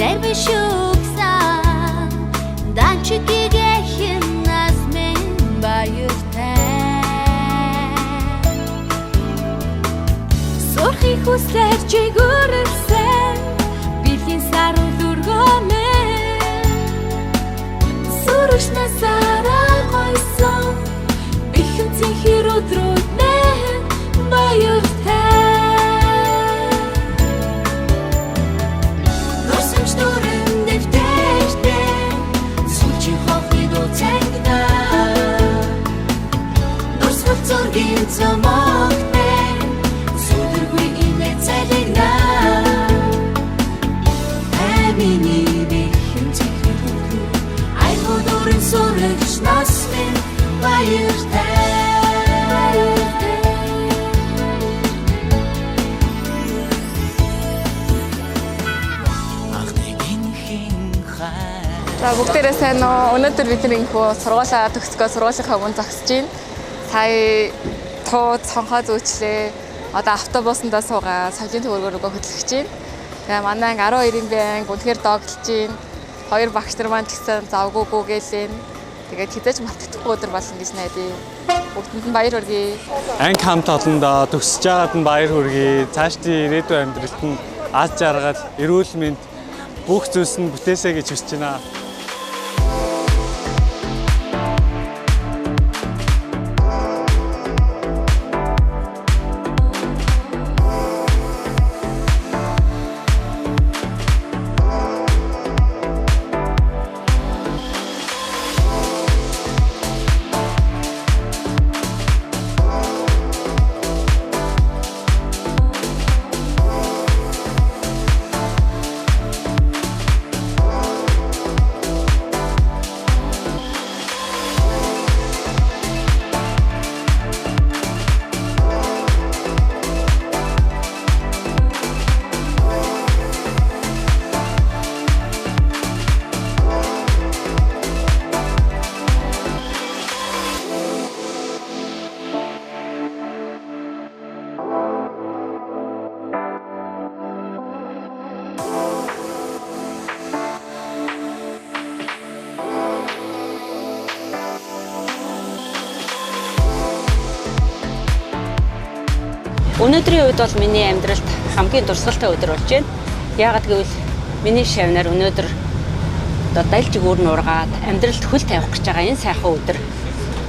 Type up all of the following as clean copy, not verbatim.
Dervişuksan dançıkigehin nazmin bayırten Sorhi huslerce görürsen bilgin sarıldırgane Soruş nazara koysan bilgin tihir odrudne bayırten Zorgin zamokne Судоргүй инэ цалигна Амини бихэн цэхэрүү Айгуудурын сурагч насмин баяртай За бүгдээрээ сайн уу. Өнөөдөр бидний хөө сургуулаа төгсгөө сургуулийнхаа өмнө зогсож байна. Сая тууд цонхоо зүүчлээ. Одоо автобусандаа суугаа савжийн төгөөргөө рүүгээ хөтлөж байна. Тэгээ манай анги 12-ын банк үнэхээр догдолж байна. Хоёр багш нар маань ч гэсэн завгүйгүү гэлээ. Тэгээд хизээч мартагдахгүй өдөр болно гэж найдаа. Бүгдэнд нь баяр хүргэе. Анги хамт олондоо төгсөж байгаад нь баяр хүргэе. Цаашдын ирээдүйн амьдралд нь аз жаргал, эрүүл мэнд бүх зүйлс нь бүтээсэй гэж хүсэж байна. Өнөөдрийн үед бол миний амьдралд хамгийн дурсгалтай өдөр болж байна. Яагаад гэвэл миний шавнаар өнөөдөр далж гүүр нургаад амьдралд хөл тавих гэж байгаа энэ сайхан өдөр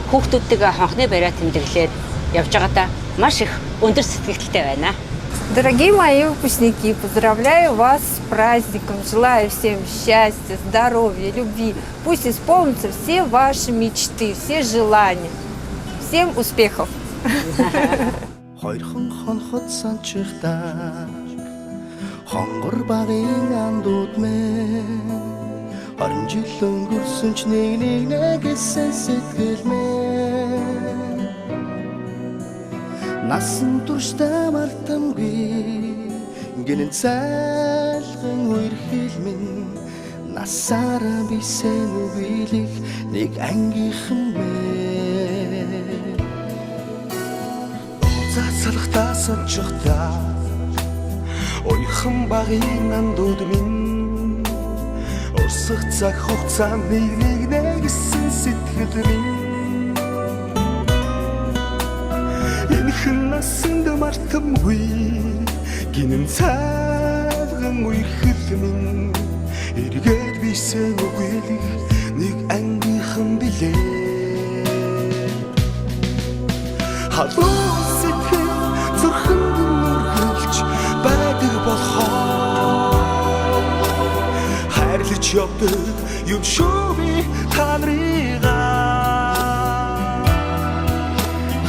хүүхдүүдтэйгээ хонхны бариа тэмдэглээд явж байгаадаа маш их өндөр сэтгэлтэй байна. Дорогие мои выпускники, поздравляю вас с праздником. Желаю всем счастья, здоровья, любви. Пусть исполнятся все ваши мечты, все желания. Всем успехов! Хоёрхан хонхот санчихтаа хонгор багын андууд мэн 20 жил өнгөрсөн ч нэг гэсэн сэтгэл мэн насан туршдаа мартамгүй гинэн цайлган үерхэл минь насаараа бисэн үгийлэх нэг ангийнхан мэн Цацалхтаа сончхтаа ойхон багын андууд минь урсах цаг хугацаанд нэг нэгсэн сэтгэл минь энэхэн насанд мартамгүй гинэн цайлган үерхэл минь эргээд бисэн үгийлэх нэг ангийнхан билээ Зүрхэн нүргэлж байдаг болохоор хайрлаж явдаг юм шүү би та нарыгаа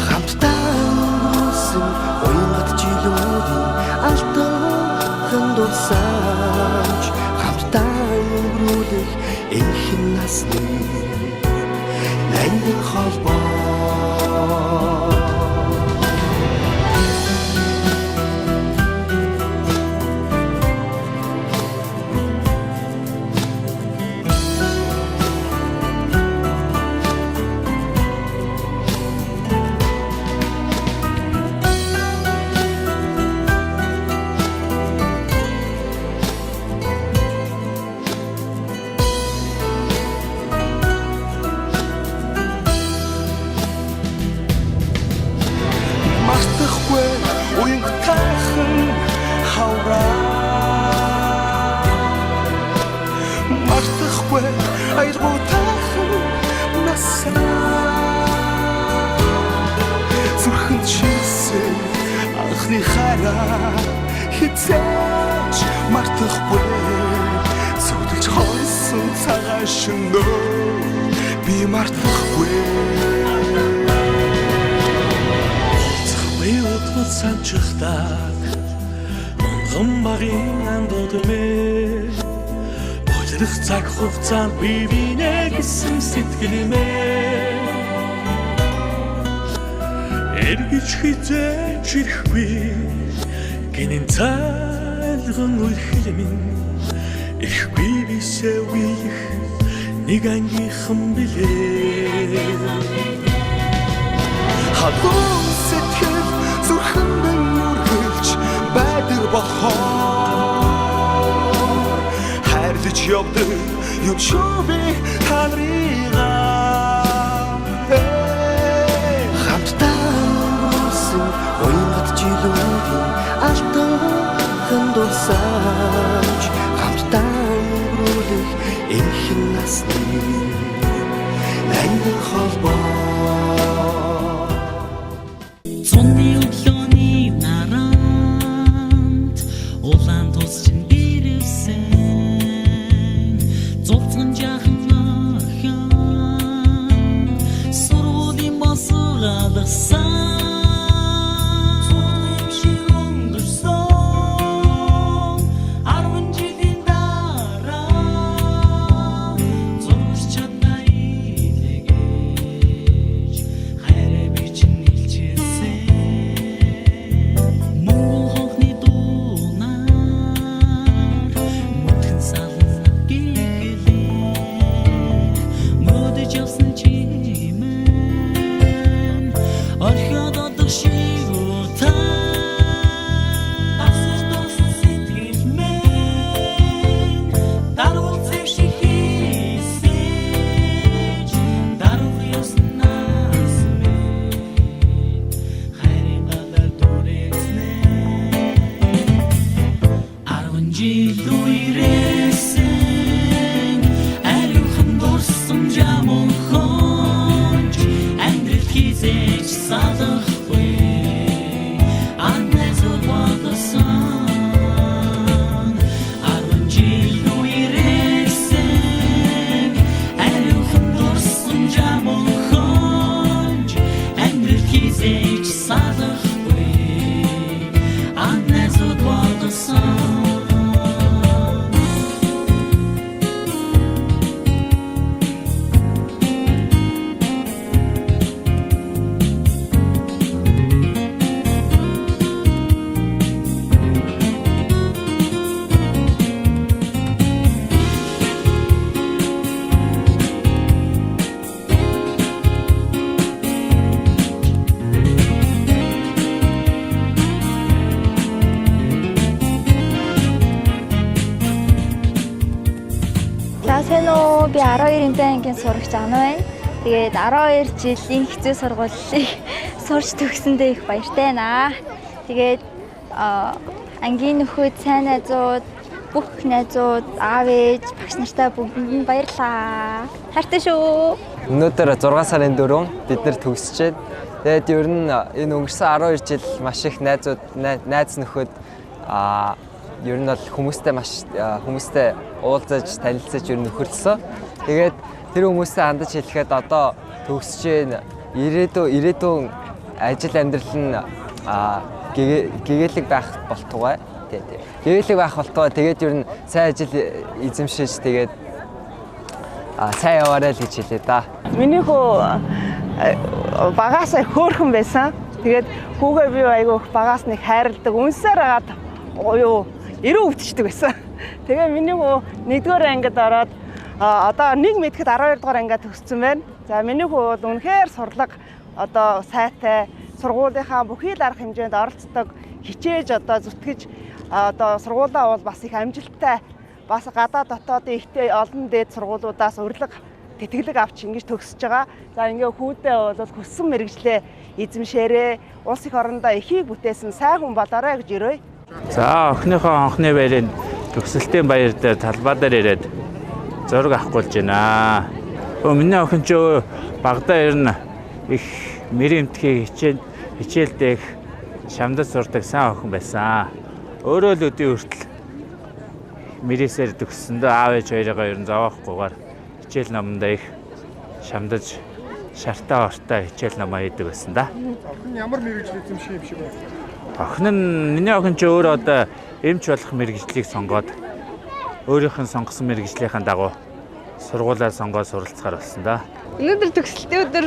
хамтдаа өнгөрсөн уянгат жилүүдийн алтан дурсамж хамтдаа өнгөрүүлэх энэхэн насны найнгийн холбоо мартахгүй аялгуу таахан насаа зүрхэнд шилсэн анхны хараа хизээч мартахгүй зүудэлж хонсон цагаан шөнөө би мартахгүй Уутгал санчхтаа монгон багийн андуудмээ Болирх цаг хугацаанд би бинэ гэсэн сэтгэлмээ Эргэж хизээч ирэхгүй гинэн цайлган үрхэлмэн ирэхгүй бисээ үеих нэг ангийнхан билээ Хадуу сэтгэл зүрхэндээ үргэлж байдаг бохоор хайрлаж явдаг юм шүү би танарыгаа хамтдаа өнгөрсөн уянgat жилүүгийн алтан дулсаач хамтдаа өнгөрүүлэх энхэн насны ангин холбоо Сонны өглөөний нарант улаан тус чин дэрвсэн зовцон жахан охин сургуулийн босор алгасан зургим шиг өнгөрсөн 10 жилийн дараа зурж чадна илгээж хайраа би чин Би 12 ангийн сурагч Ана байна. Тэгээд 12 жилийн хэцүү сургуулийг сурч төгсөндөө их баяртай байна. Тэгээд ангийн нөхөд, сайн найзууд, бүх найзууд, аав ээж, багш нартай бүгдэнд нь баярлалаа. Хайртай шүү. Өнөөдөр 6 сарын 4 бид нэр төгсөж байна. Тэгээд ер нь энэ өнгөрсөн 12 жил маш их найзууд, найз нөхөд ер нь бол хүмүүстэй уулзаж, танилцаж ер нь нөхөрлсөн. Тэгээд тэр хүмүүстэй хандаж хэлэхэд одоо төгсөж байна. Ирээдүйн ажил амьдрал нь гэгээлэг байх болтугай. Гэгээлэг байх болтугай. Тэгээд ер нь сайн ажил эзэмшиж тэгээд сайн яваарай л гэж хэлээ да. Миний хүү багасаа хөөрхөн байсан. Тэгээд хүүгээ би айгүй багаас нэг хайрладаг. Үнсээр агаад юу ирүү өвдчихдэг байсан. Тэгээ миний хүү 1-р ангид ороод одоо нэг мэдэхэд 12 дугаар ангид төгссөн байна. За миний хүү бол үнэхээр сурлага одоо сайтай сургуулийнхаа бүхий л арга хэмжээнд оролцдог, хичээж одоо зүтгэж одоо сургуулаа бол бас их амжилттай бас гадаа дотоодын ихтэй олон дээд сургуулиудаас урилга тэтгэлэг авч ингэж төгсөж байгаа. За ингээ хүүдээ бол хүссэн мэрэгжлээ эзэмшээрээ улс их орондоо эхийг бүтээсэн сайн хүн болоорой гэж өрөөе. За охиныхоо анхны баярын төгсөлтийн баяр дээр талбай дээр ирээд зураг авах болж байна. Миний охин ч багадаа ер нь их мэрийн эмтхийг хичээлдээ их шамдаж сурдаг сайн охин байсан. Өөрөө л өдөө хүртэл мэрээсээр төгссөндөө аав ээж хоёроо ер нь зовоохгүйгээр хичээл номондоо их шамдаж шартаа ортой хичээл ном хийдэг байсан да. Ямар мэрэгжил эзэмших юм шиг байна? Охин нь миний охин ч өөрөө одоо эмч болох мэрэгжлийг сонгоод өөрийнх нь сонгосон мэрэгжлийнхэн дагуу сургуулаа сонгоод суралцахаар болсон да. Өнөөдөр төгсөлтийн өдөр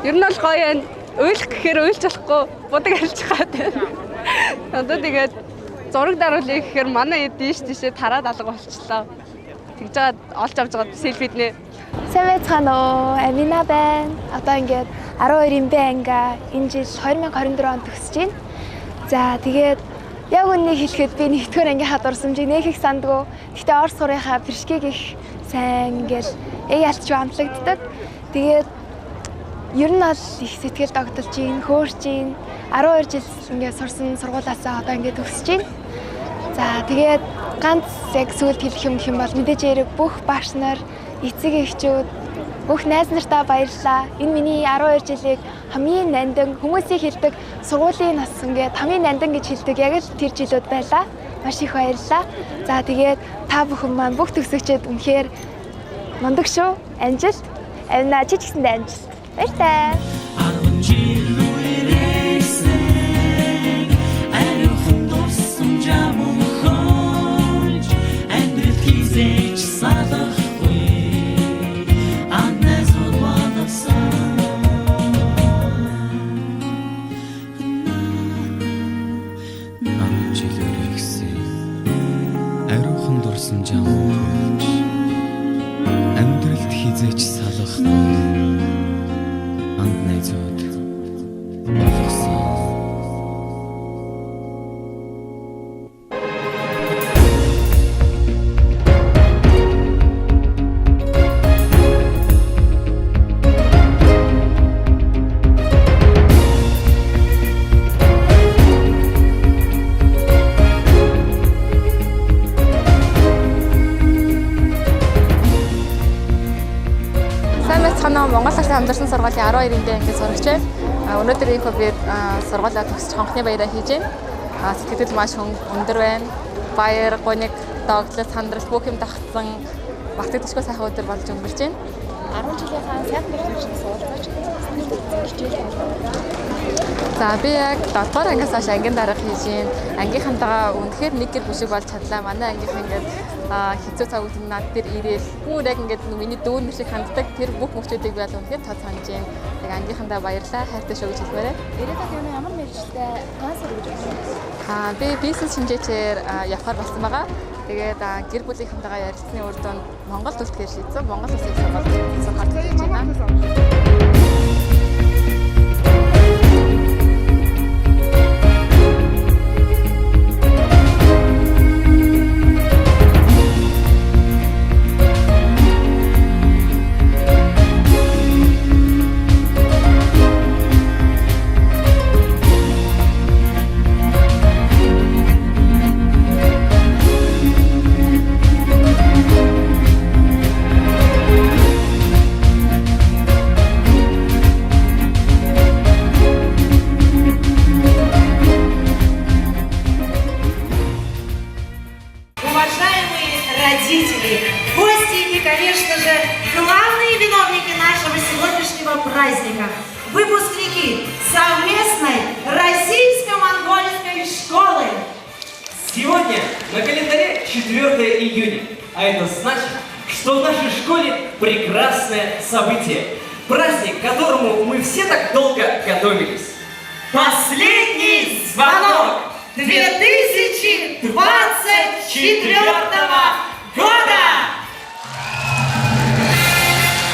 ер нь бол гоё байна. Уйлах гэхээр уйлж болохгүй будаг арилж хаад байна. Одоо тэгээд зураг даруулъя гэхээр манай эд тийшээ тараад алга болчихлоо. Тэгж жаад олж авч байгаа селфид нэ. Сайн байцгаана уу? Амина байна. Одоо ингээд 12-ийн Б анги энэ жил 2024 онд төгсөж байна. За тэгээд яг үннийг хэлэхэд би нэгдүгээр ангийнхаа дурсамжийг нээх их сандгүй. Гэхдээ орос сурынхаа бэршгийг их сайн ингээл ялч амтлагддаг. Тэгээд ер нь бол их сэтгэл догдолж гин, хөөрч гин. 12 жил ингээд сурсан сургуулаасаа одоо ингээд төгсөж байна. За тэгээд ганц яг сүүлд хэлэх юм бол мэдээж яриг бүх багш нар, эцэг эхчүүд, бүх найз нартаа баярлалаа. Энэ миний 12 жилийг хамгийн нандин хүмүүсийн хэлдэг сургуулийн нас ингээд хамгийн нандин гэж хэлдэг яг л тэр жилүүд байлаа. Маш их баярлалаа. За тэгээд та бүхэн маань бүх төгсөгчид үнэхээр мундаг шүү. Амжилт. Амина чи ч гэсэндээ амжилт. Баярлалаа. Амьдралд хизээч салах анд найзууд болгосон. Монгол Улсын хамтарсан сургуулийн 12-ийн Б ангид сурагч байна. Өнөөдөр ийхүү би сургуулаа төгсөж хонхны баяраа хийж байна. Сэтгэл маш өндөр байна. Баяр, гоник, догтлол, сандрал бүх юм тогтсон багтагдчихгүй сайхан өдөр болж өнгөрч байна. 10 жилийнхаа сайхан төлөвшин суулгаж хичээл. За би яг 7-р ангиас хойш ангийн дарга хийж байна. Ангийнхантайгаа үнэхээр нэг гэр бүшиг болж чадлаа. Манай ангийнхан ингээд хэцүү цаг үед над дээр ирээл бүр яг ингээд миний дүүнэр шиг ханддаг тэр бүх мөчүүдийг би үнэхээр тод санаж байна. Яг ангийнхандаа баярлалаа. Хайртай шүү гэж хэлмээрээ. Ирээд одоо ямар мэргэжилтэй трансфер гэж байна? Би бизнес шинжээчээр явахаар болсон байгаа. Тэгээд гэр бүлийнхэнтэйгээ ярилцсны үр дүнд Монгол төлтгөр шийдсэн. Монгол Улсын сургуульд сурахад хийж байна. Выпускники совместной российско-монгольской школы. Сегодня на календаре 4 июня, а это значит, что в нашей школе прекрасное событие. Праздник, к которому мы все так долго готовились. Последний звонок 2024 года!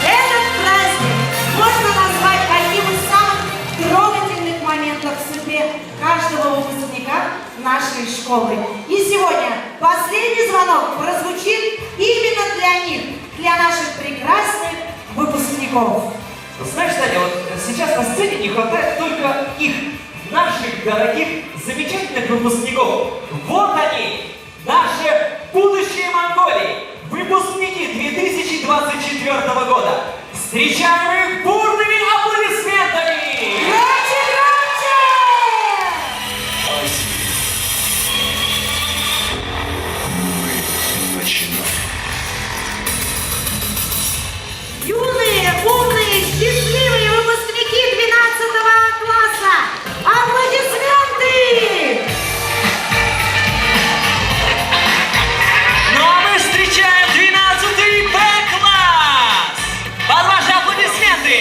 Этот праздник можно назвать одним из самых трогательных моментов в судьбе каждого выпускника нашей школы. И сегодня последний звонок прозвучит именно для них, для наших прекрасных выпускников. Знаешь, Таня, вот сейчас на сцене не хватает только их, наших дорогих, замечательных выпускников. Вот они, наше будущее Монголии. выпускники 2024 года. Встречаем их бурными аплодисментами! Громче, громче! Юные, умные, счастливые выпускники 12 класса! Аплодисменты! Ну а мы встречаем 12-й Б-класс! Под ваши аплодисменты!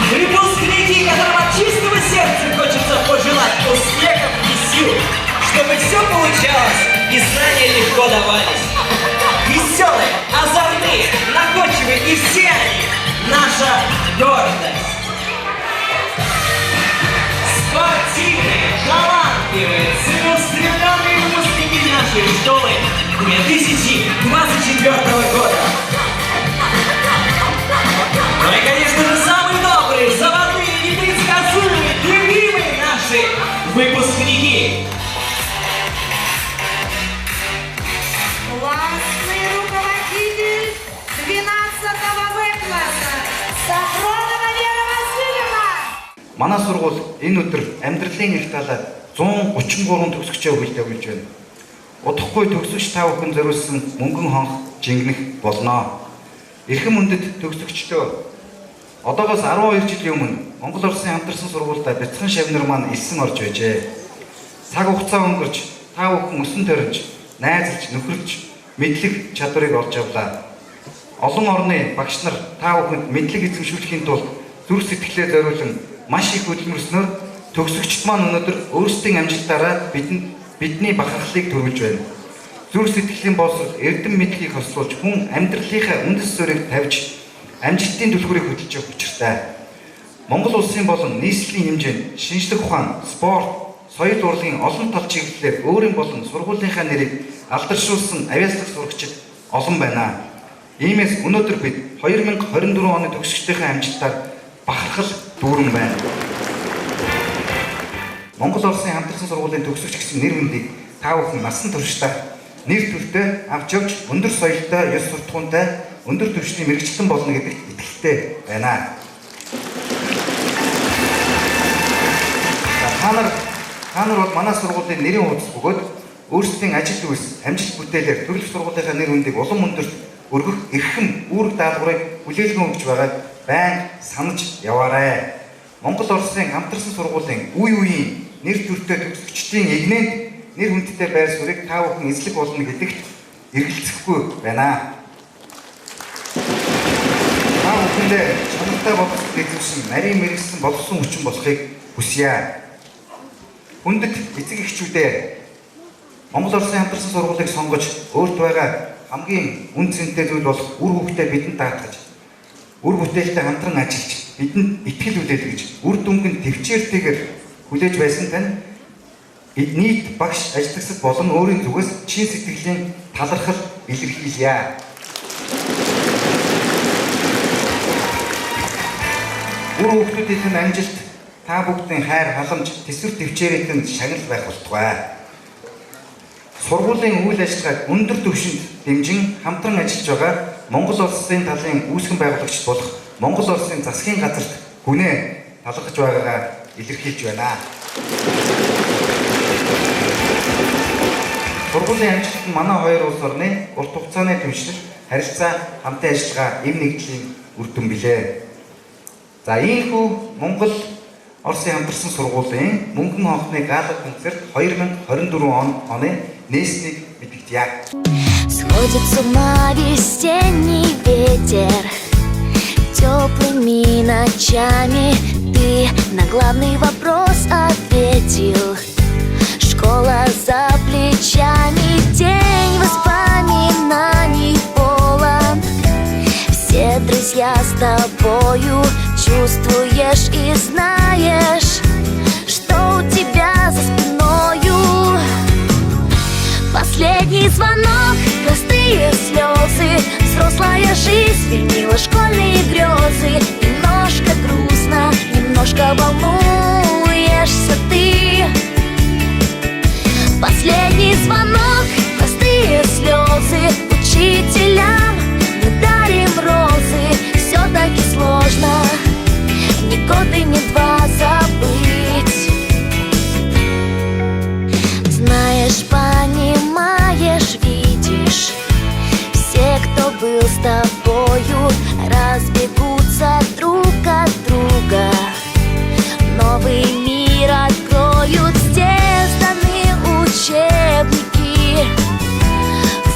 Выпускники, которым от чистого сердца хочется пожелать успехов и сил, чтобы все получалось и знания легко давались. Веселые, озорные, находчивые и все они наша гордость. Спортивные, талантливые, целеустремленные выпускники нашей школы 2024 года. Ну и, конечно же, самые добрые, заводные, непредсказуемые, любимые наши выпускники. Классный руководитель 12-го В-класса Сафронова Вера Васильевна! Манай сургууль энэ өдөр амьдралын их талаар 133 төгсөгчөө бэлдэж байна. Удахгүй төгсөгч та бүхэн зориулсан мөнгөн хонх жингнэх болно. Эрхэм мөндөд төгсөгчдөө одоогоос 12 жилийн өмнө Монгол Улсын хамтарсан сургуультай бяцхан шавнар маань элсэн орж байжээ. Цаг хугацаа өнгөрч та бүхэн өсөн төрж, найзалж, нөхөрлж, мэдлэг чадварыг олж авлаа. Олон орны багш нар та бүхэнд мэдлэг эзэмшүүлэхийн тулд зүрх сэтгэлээ зориулан маш их хөдөлмөрснөөр төгсөгчд маань өнөөдөр өөрсдийн амжилтаараа бидний бахархлыг төрүүлж байна. Зүрх сэтгэлийн боловсрол эрдэм мэдлэгийг хослуулж хүн амьдралынхаа үндэс суурийг тавьж амжилтын түлхүүрийг хөдөлж явах учиртай. Монгол улсын болон нийслэлийн хэмжээнд шинжлэх ухаан, спорт, соёл урлагийн олон тал чиглэлээр өөрийн болон сургуулийнхаа нэрийг алдаршуулсан авиаслах сурагчид олон байна. Иймээс өнөөдөр бид 2024 оны төгсөгчдийнхээ амжилтаар бахархал дүүрэн байна. Монгол Улсын хамтарсан сургуулийн төгсөгч гэсэн нэр хүндийг та бүхэн насан туршдаа нэр төртөө авч явж өндөр соёлтой, ёс суртахуунтай, өндөр түвшний мэрэгчлэн болно гэдэгт итгэлтэй байна. Та нар бол манай сургуулийн нэрийн хуудас бөгөөд өөрсдийн ажил үйлс, амжилт бүтээлээр төрөлх сургуулийнхаа нэр хүндийг улам өндөрт өргөх эрхэм үүрэг даалгаврыг хүлээлгэн өгч байгааг байн санаж яваарай. Монгол Улсын хамтарсан сургуулийн үе үеийн нэр төртөө төгсөгчдийн игнэнд нэр хүндтэй байр суурийг та бүхэн эзлэх болно гэдэгт эргэлзэхгүй байна. Та бүхэндээ чанартай боловсрол эзэмшин нарийн мэрэгсэн боловсон хүчин болохыг хүсье. Хүндэт эцэг эхчүүдээ Монгол Улсын хамтарсан сургуулийг сонгож өөрт байгаа хамгийн үн цэнтэй зүйл болох үр хөвгтөө бидэнд даатгаж үр бүтээлтэй хамтран ажиллаж бидэнд итгэл үлээлгэж үр дүнгийн төвчээртэйгээр хүлээж байсан тань нийт багш ажилтгсад болон өөрийн зүгээс чин сэтгэлийн талархал илэрхийлье. Үр хөвгтүүдийн амжилт та бүгдийн хайр халамж тэсвэр төвчээрийн шагнал байх болтугай. Сургуулийн үйл ажиллагааг өндөр түвшинд дэмжин хамтран ажиллаж байгаа Монгол Улсын талын үүсгэн байгуулагч болох Монгол Улсын засгийн газарт гүнээ талархаж байгаагаа илэрхийлж байна. Сургуулийн амжилт нь манай хоёр улс орны урт хугацааны түвшил, харилцаа, хамтын ажиллагаа, эв нэгдлийн үр дүн билээ. За ийхүү Монгол Улсын хамтарсан сургуулийн мөнгөн хонхны гала концерт 2024 оны нээснийг мэдэгдэе. Сходит с ума весенний ветер, теплыми ночами ты на главный вопрос ответил. школа за плечами, день воспоминаний полон. Все друзья с тобою, чувствуешь и знаешь, что у тебя за спиною. Последний звонок, простые слезы, взрослая жизнь сменила школьные грезы. Немножко грустно, немножко волнуешься ты. Последний звонок, простые слезы, учителям мы дарим розы. Все-таки сложно ни год и ни два забыть. Знаешь, понимаешь, видишь, все, кто был с тобою, разбегутся друг от друга. Новый мир откроют, здесь даны учебники.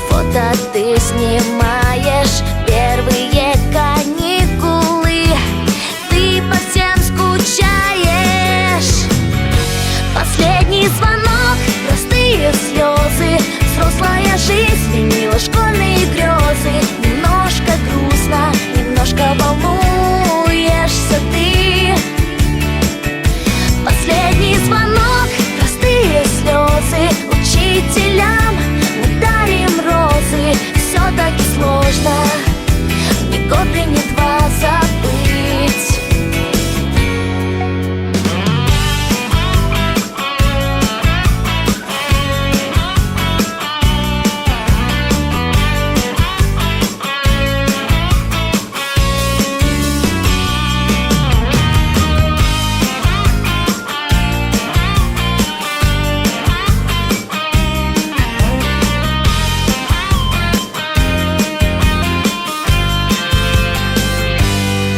Фото ты снимаешь, первые каникулы, ты по всем скучаешь. Последний звонок, простые слезы, взрослая жизнь сменила школьные грезы. Немножко грустно, немножко волнуешься ты. Последний звонок, простые слезы, учителям мы дарим розы. Все-таки сложно ни год и ни два забыть.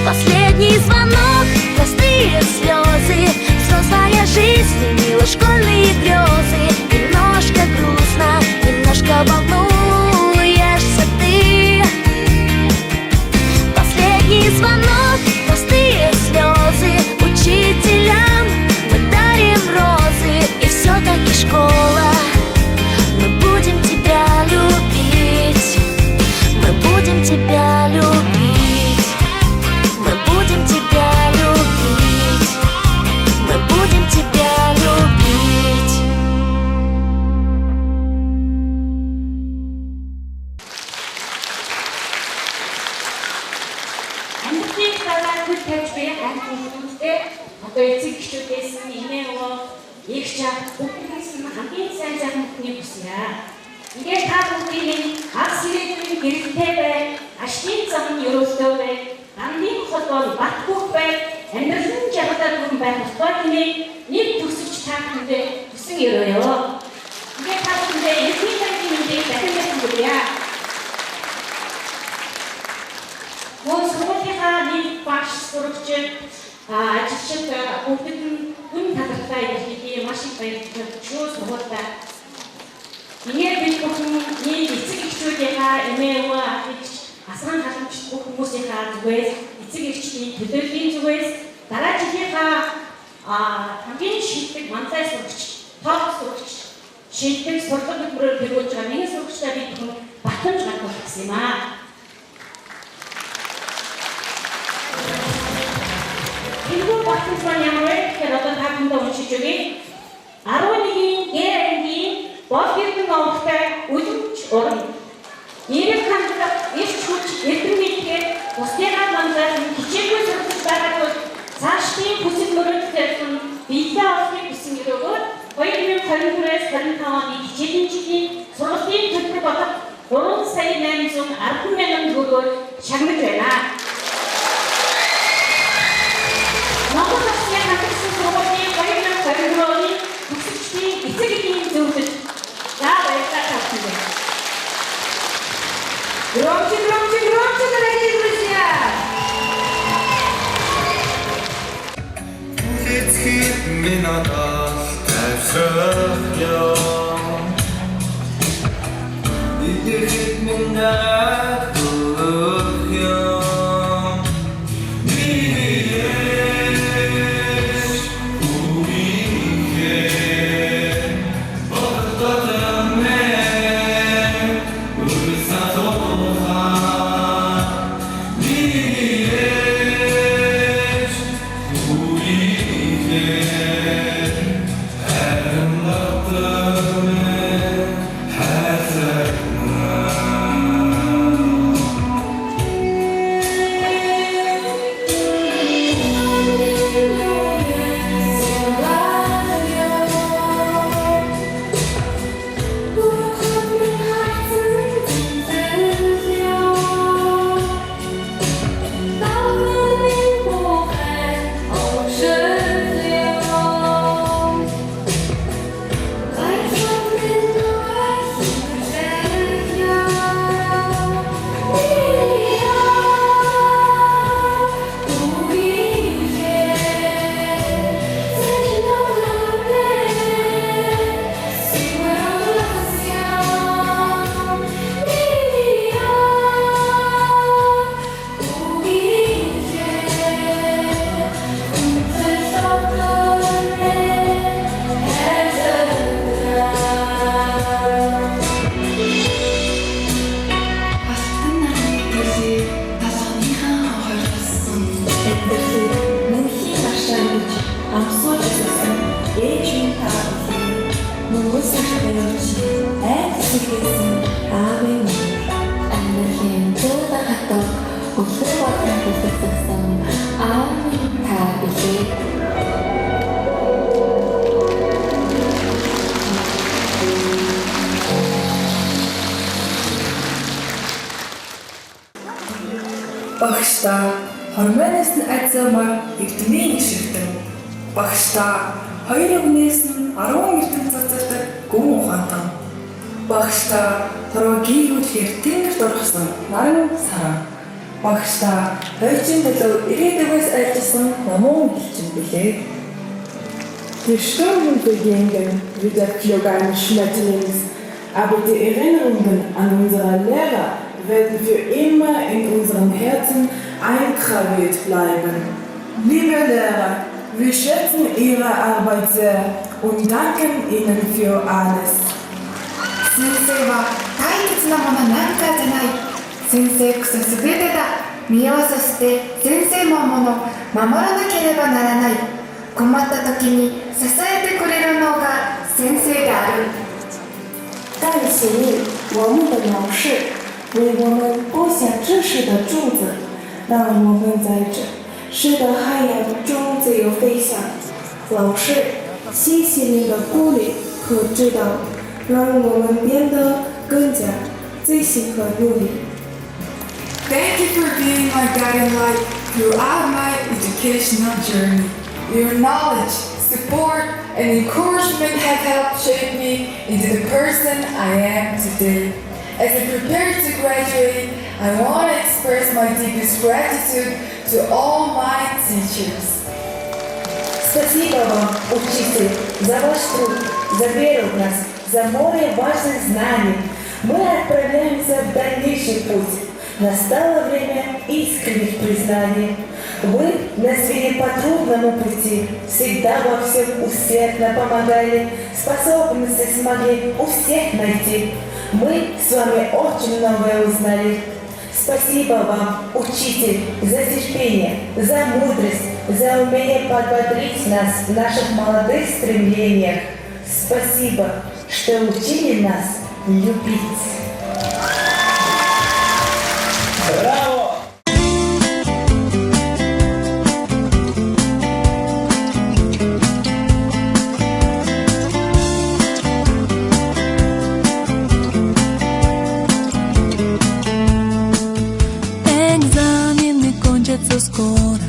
Последний звонок, простые слезы, взрослая жизнь сменила школьные грезы. Немножко грустно, немножко волнуешься ты. Последний звонок, простые слезы, учителям мы дарим розы. И все-таки школа, мы будем тебя любить, мы будем тебя любить. Мы будем тебя любить, мы будем тебя любить. Амьдын талаар хөл тавьж буй хамт хүмүүстээ одоо эцэг эхчүүдээс нь инээ өвөө их чаг бүгдээс нь хамгийн сайн сайхан бүхний хүснэ. Ингээд та бүхний хагас ирээдүйн гэрэлтэй бай, ашигын зам нь өрөөлтөө бай, хамгийн холбоо батгүй бай, амьдралын жаргалтай хүн байх болтой гинэ нэг төсөвч та бүхэндээ хүсэн өрөөё. Ингээд та бүхэндээ эзний танхимын мэндийг дахин дахин хүргье. Мөн сургуулийнхаа нэг багш сурагч ажилчид бүгд нь хүн талархтай ирэх маш их баярлалтай шүү сургуультай. Миний бид бүхэн нэг эцэг эхчүүдийнхаа эмээ өвөө ахиж асран халамж бүх хүмүүсийнхаа зүгээс эцэг эхчдийн төлөөллийн зүгээс дараа жилийнхаа хамгийн шилдэг манлай сурагч, топ сурагч, шилдэг сургууль хөтөлбөрөөр хэрэгжүүлж байгаа нэгэн сурагчтай бид бүхэн батамж гаргах гэсэн юм аа. Энэхүү батамж маань ямар вэ гэхээр одоо та бүхэндээ уншиж өгье. 11-ийн Г ангийн Бос гэрдэн номтой үлэмж уран. Нэрийг хандах эрч хүч эрдэм мэдгээр усныхаа манлайд хичээгүй сургаж байгаа бол цаашдын хүсэл мөрөөдлөөр нь биелээ авахыг хүсэн өрөөгөөр 2024-ээс 25 оны хичээлийн жилийн сургалтын төлбөр болох 3,810,000 төгрөгөөр шагнаж байна. Монгол улсын хангалттай сургуулийн 2024 оны төгсөгчдийн эцэг эхийн зөвлөлд Громче, громче, громче, дорогие друзья! зорж айцэглэсэн аавын амьдралын зүүн хатаг өглөө болон бүлэгдсэн аавын та билээ. Багштаа хормоноос нь айцаамаар эрдмийн гişгтэн. Багштаа хоёр өгнөөс нь 10 эрдэм цацардаг гүн ухаантан. Багштаа хорогийгүүлэхээр тэнгэрт орхсон наран саран. Багштаа хойчин төлөв ирээдүгээс айлчсан намуун хэлчин билээ. Die Stunden vergingen wie der Flug eines Schmetterlings, aber die Erinnerungen an unsere Lehrer werden für immer in unserem Herzen eingraviert bleiben. Liebe Lehrer, wir schätzen Ihre Arbeit sehr und danken Ihnen für alles. 先生は大切なものなんかじゃない。先生こそ全てだ。身をそして先生ももの守らなければならない。困った時に支えてくれるのが先生である。感谢你，我们的老师，为我们播下知识的种子，让我们在这诗的海洋中自由飞翔。老师，谢谢你的鼓励和指导，让我们变得更加自信和努力。 Thank you for being my guiding light throughout my educational journey. Your knowledge, support, and encouragement have helped shape me into the person I am today. As I prepare to graduate, I want to express my deepest gratitude to all my teachers. Спасибо вам, учитель, за ваш труд, за веру в нас, за море важных знаний. Мы отправляемся в дальнейший путь. Настало время искренних признаний. Вы нас вели по трудному пути, всегда во всем усердно помогали, способности смогли у всех найти. Мы с вами очень многое узнали. Спасибо вам, учитель, за терпение, за мудрость, за умение подбодрить нас в наших молодых стремлениях. Спасибо, что учили нас любить. Браво! Экзамены кончатся скоро,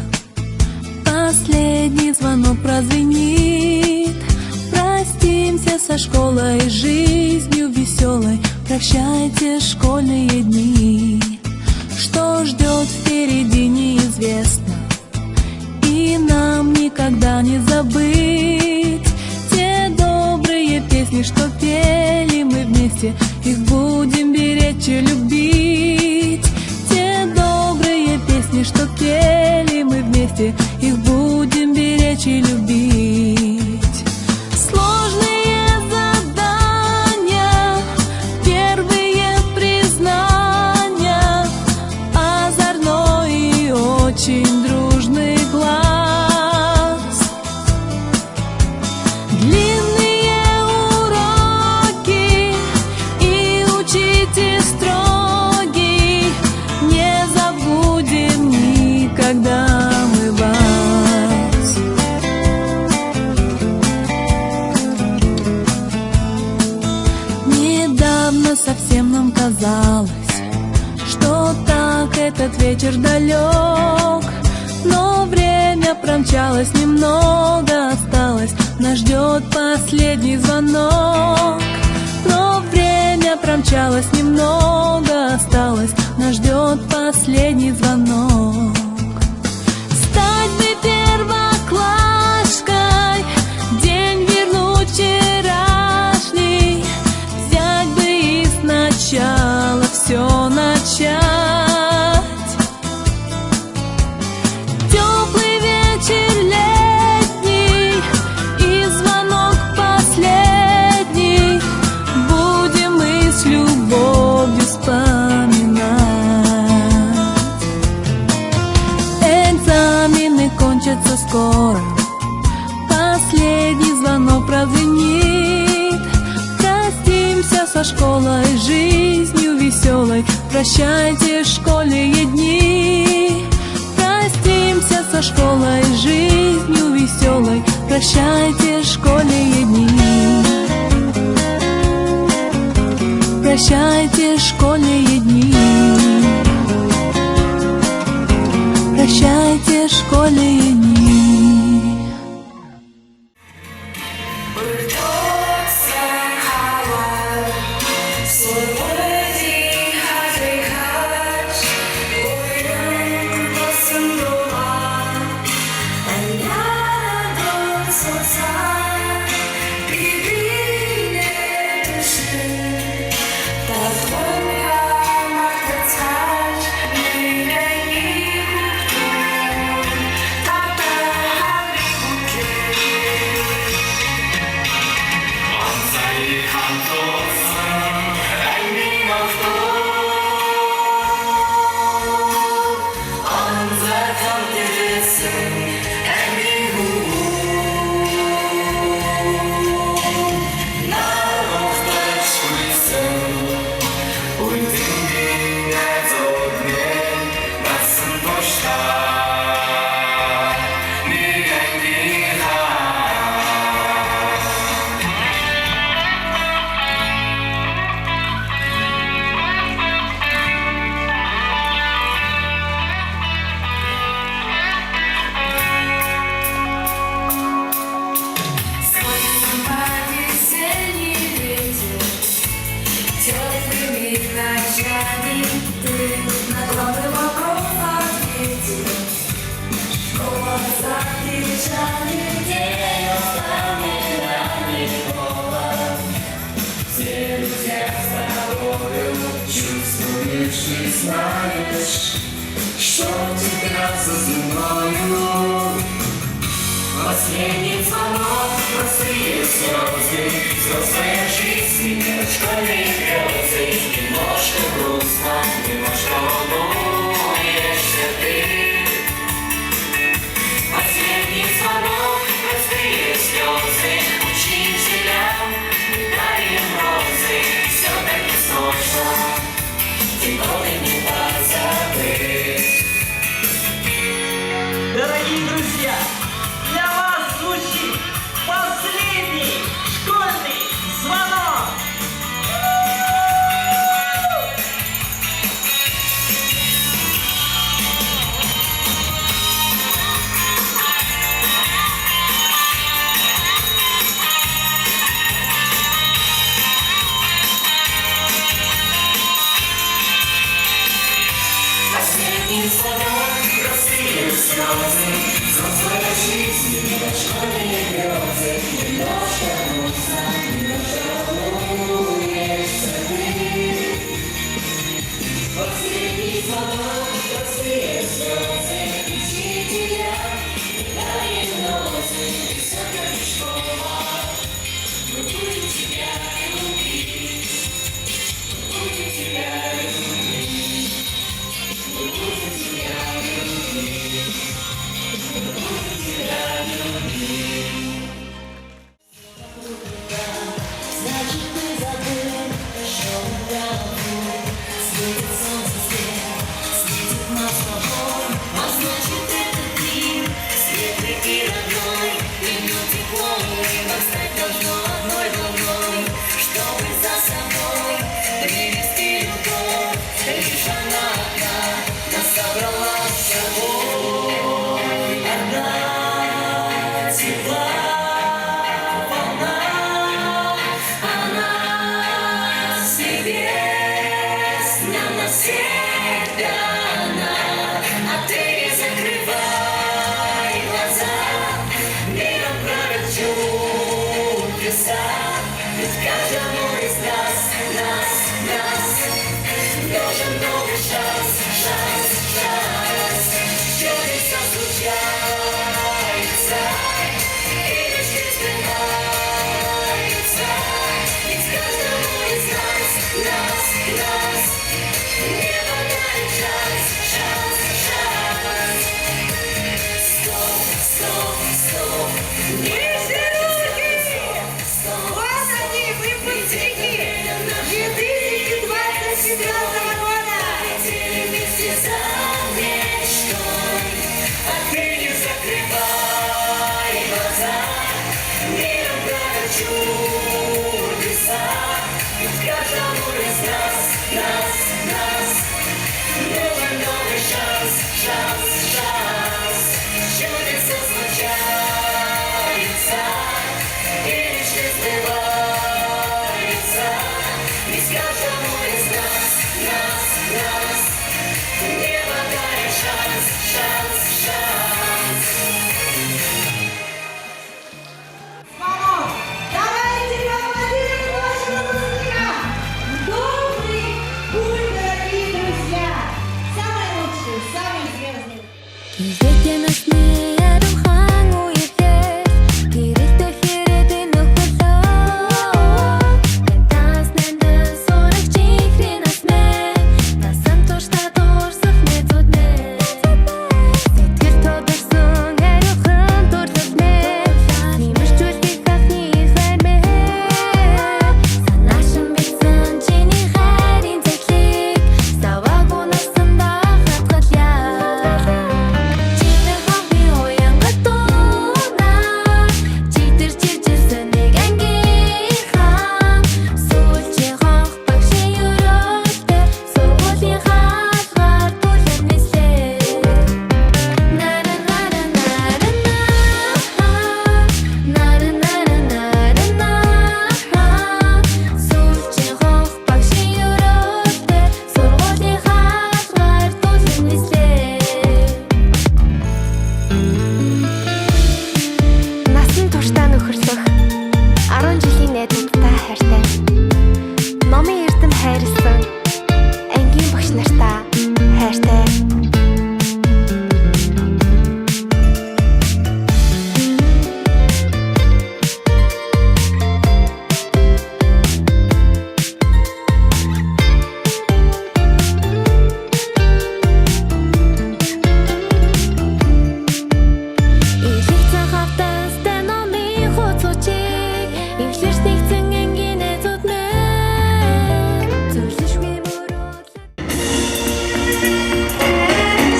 последний звонок прозвенит. Простимся со школой, жизнью веселой, прощайте школьные дни. Что ждет впереди, неизвестно, и нам никогда не забыть те добрые песни, что пели мы вместе, их будем беречь и любить. Те добрые песни, что пели мы вместе, их будем беречь и любить. Сложные задания, первые признания, озорной и очень дружный класс. Длинные уроки и учитель строгий, не забудем никогда мы вас. Недавно совсем нам казалось, что так этот вечер далек, но время промчалось, немного осталось, нас ждет последний звонок. Но время промчалось, немного осталось, нас ждет последний звонок. Стать бы первоклашкой, день вернуть вчерашний, взять бы и сначала все начать. Теплый вечер летний и звонок последний, будем мы с любовью вспоминать. школой, жизнью веселой. Прощайте, школьные дни. Простимся со школой, жизнью веселой. Прощайте, школьные дни. Прощайте, школьные дни. Прощайте, школьные дни. Знаешь, что тебя за мною. Последний звонок, простые слезы, взрослая жизнь, школьные грезы. Немножко грустно, немножко волнуешься ты. Последний звонок, простые слезы, учителям мы дарим розы. Все-таки сложно, тяжелый не позабыть. Дорогие друзья, для вас звучит последний школьный звонок.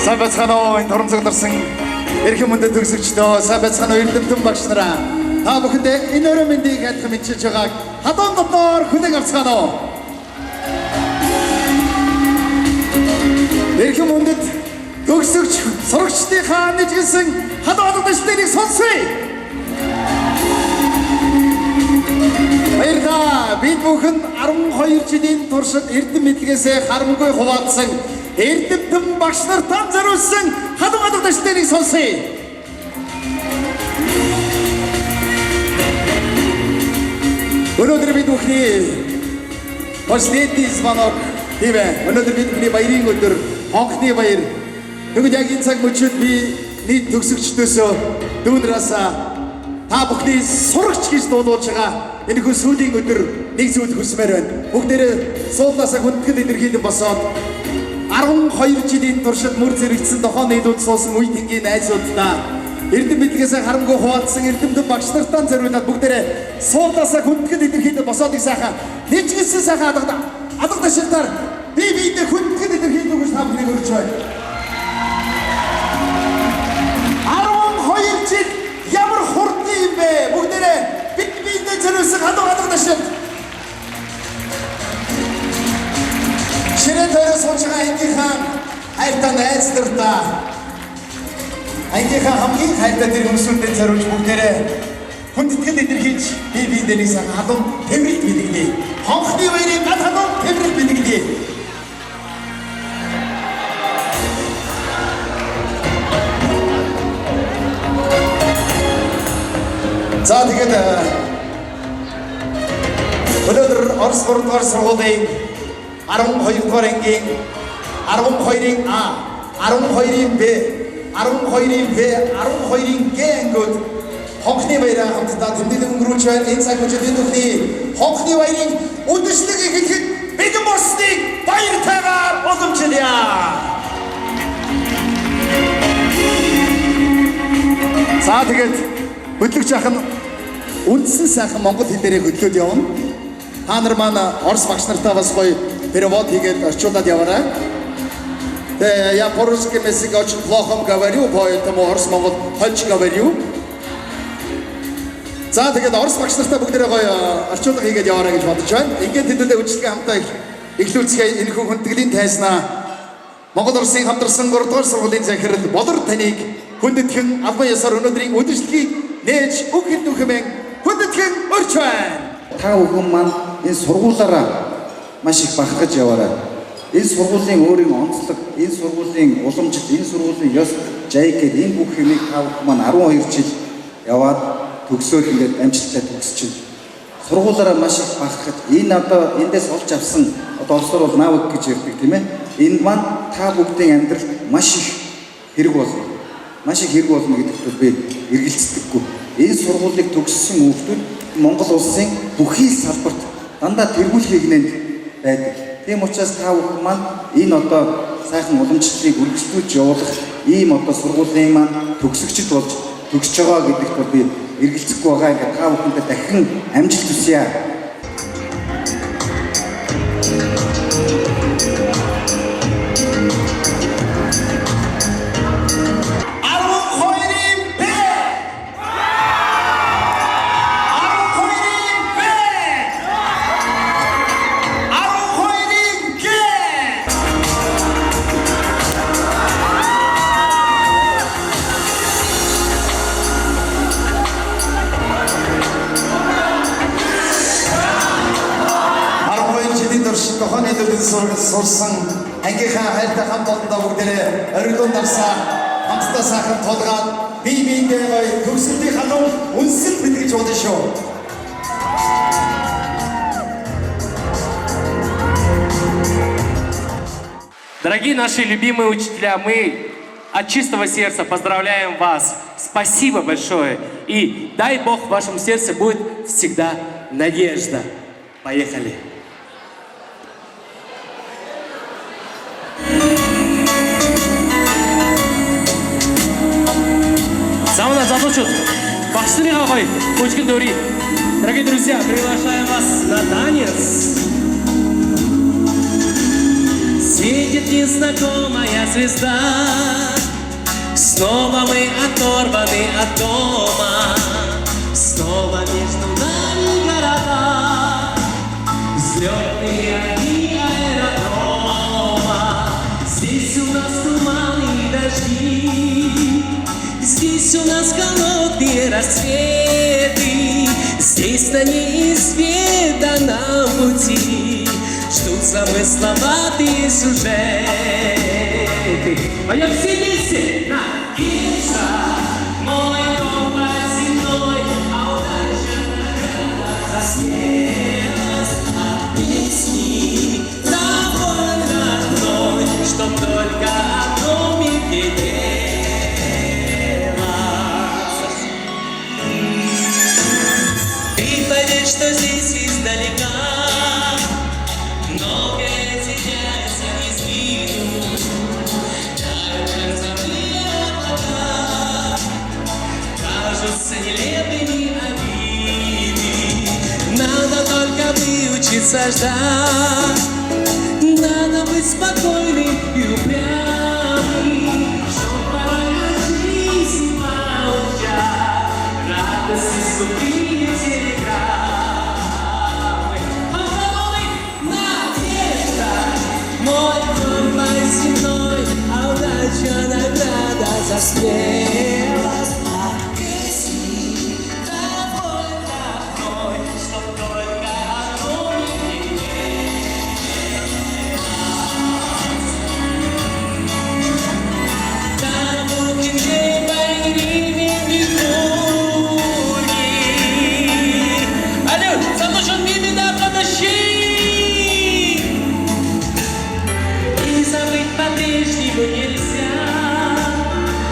Сайн байцгаана уу энэ торомцогдорсон эрхэм мөндөд төгсөгчдөө, сайн байцгаана уу эрдэмтэн багш нараа. Та бүхэндээ энэ өрөө мэндийг хайлтхан мэдчилж байгааг хадуун дотор хүлээн авцгаана уу. Эрхэм мөндөд төгсөгч сурагчдынхаа нэгжилсэн хадуун алгадчдыг сонсъё. Баярлалаа. Бид бүхэн 12 жилийн туршид эрдэм мэдлэгээсээ харамгүй хуваалцсан эрдэмтэн багш нартаа зориулсан хадуун алгадчдыг сонсъё. Өнөөдөр бид бүхний последний звонок тийм ээ. Өнөөдөр бид бүхний баярын өдөр, хонхны баяр. Тэгвэл яг энэ цаг мөчид би нийт төгсөгчдөөсөө дүүнраас та бүхний сурагч гэж дуудуулж байгаа энэ хүн сүүлийн өдөр нэг зүйл хүсмээр байна. Бүгдээрээ суулнаасаа хүндэтгэл илэрхийлэн босоод 12 жилийн туршид мөр зэрэгцсэн дохоо нийлүүд суусан үе тэнгийн найзуудаа эрдэм мэдлэгээсээ харамгүй хуваалцсан эрдэмтэн багш нартаа зориулаад бүгдээрээ суулнаасаа хүндэтгэл илэрхийлэн босоод их сайхан нэгжилсэн сайхан алга ташилтаар бие биендээ хүндэтгэл илэрхийлэх гэж та бүхнийг өргөж байна. 12 жил ямар хурдан юм бэ? Бүгдээрээ бид биендээ зориулсан алга ташилт. Ширээ төрөө сууж байгаа ангийнхаа хайртай найз нартаа ангийнхаа хамгийн хайртай тэр хүмүүсүүдэд зориулж бүгдээрээ хүндэтгэл илэрхийлж бие биендээ нэг сайхан халуун тэмрэлт бэлгэлээ. Хонхны баярын гал халуун тэмрэлт бэлгэлээ. За тэгээд өнөөдөр Орос 3-р сургуулийн 12-р ангийн 12-ийн А, 12-ийн Б, 12-ийн В, 12-ийн Г ангиуд хонхны баяраа хамтдаа тэмдэглэн өнгөрүүлж байна. Энэ цаг мөчид энэ бүхний хонхны баярын үндэслэг ихэхэд бэгэн болсныг баяртайгаар уламжлая. За тэгээд хөтлөгч ахын үндсэн сайхан монгол хэл дээрээ хөтлөөд явна. Та нар маань Орос багш нартаа бас гоё перевод хийгээд орчуулад яваарай. Я по-русски язык очень плохо говорю, поэтому орос-монгол хольч говорю. За тэгээд Орос багш нартаа бүгдээрээ гоё орчуулга хийгээд яваарай гэж бодож байна. Ингээд тэдүүдээ үйлчлэгээ хамтаа эхлүүлцгээе. Энэ хүн хүндэтгэлийн тайзнаа Монгол Оросын хамтарсан 3-р сургуулийн захирал Болор таныг хүндэтгэн албан ёсоор өнөөдрийн үдэшлэгийг нээж өгөх нүхэмэн хүндэтгэн өрч байна. Та бүхэн маань энэ сургуулаараа маш их бахархаж яваарай. Энэ сургуулийн өөрийн онцлог, энэ сургуулийн уламжлал, энэ сургуулийн ёс жайг гэдэг энэ бүх юмыг та бүхэн маань 12 жил яваад төгсөөл ингээд амжилттай төгсөж байна. Сургуулаараа маш их бахархаж энэ одоо эндээс олж авсан одоо орсоор бол навык гэж ярьдаг тийм ээ. Энэ маань та бүгдийн амьдралд маш их хэрэг болно. Маш их хэрэг болно гэдэгт би эргэлздэггүй. Энэ сургуулийг төгссөн хүүхдүүд Монгол улсын бүхий салбарт дандаа тэргүүл хийгнэнд байдаг. Тийм учраас та бүхэн маань энэ одоо сайхан уламжлалыг үргэлжлүүлж явуулах ийм одоо сургуулийн маань төгсөгчд болж төгсөж байгаа гэдэгт би эргэлзэхгүй байгаа. Ингээд та бүхэндээ дахин амжилт хүсье. Дохооны дэвтэр сурсан ангийнхаа хайртай хамт олондоо бүгдээрээ оргилуун дарсаа хамтдаа сайхан тулгаад бие биендээ гоё төгсөлтийн халуун үнсэл бэлгэж болно шүү. Дорогие наши любимые учителя, мы от чистого сердца поздравляем вас. Спасибо большое. И дай Бог в вашем сердце будет всегда надежда. Поехали. Самого залучат. Пошли, какой. Кучки дури. Дорогие друзья, приглашаем вас на танец. Светит не незнакомая звезда. Снова мы оторваны от дома, снова между нами города, взлетные огни аэродрома. Здесь у нас туманы и дожди, здесь у нас холодные рассветы, здесь на неизведанном пути ждут замысловатые сюжеты. Поем все вместе! На! Птица, мой компас земной, а удача награда за смелость. От песни довольно одной, чтоб только одно мне делать. Ты поверь, что здесь издалека многое теряется из виду. Даже забытые облака кажутся нелепыми обиды. Надо только выучиться ждать, надо быть спокойным и упрямым, чтоб порой от жизни молчать, радости скупили телеграммы. Мой компас земной, а удача награда за смелость. От песни довольно одной, чтоб только одно мне делать. Там будет небо и римляне бурги. Алло, заложен мими да подожди. По-прежнему нельзя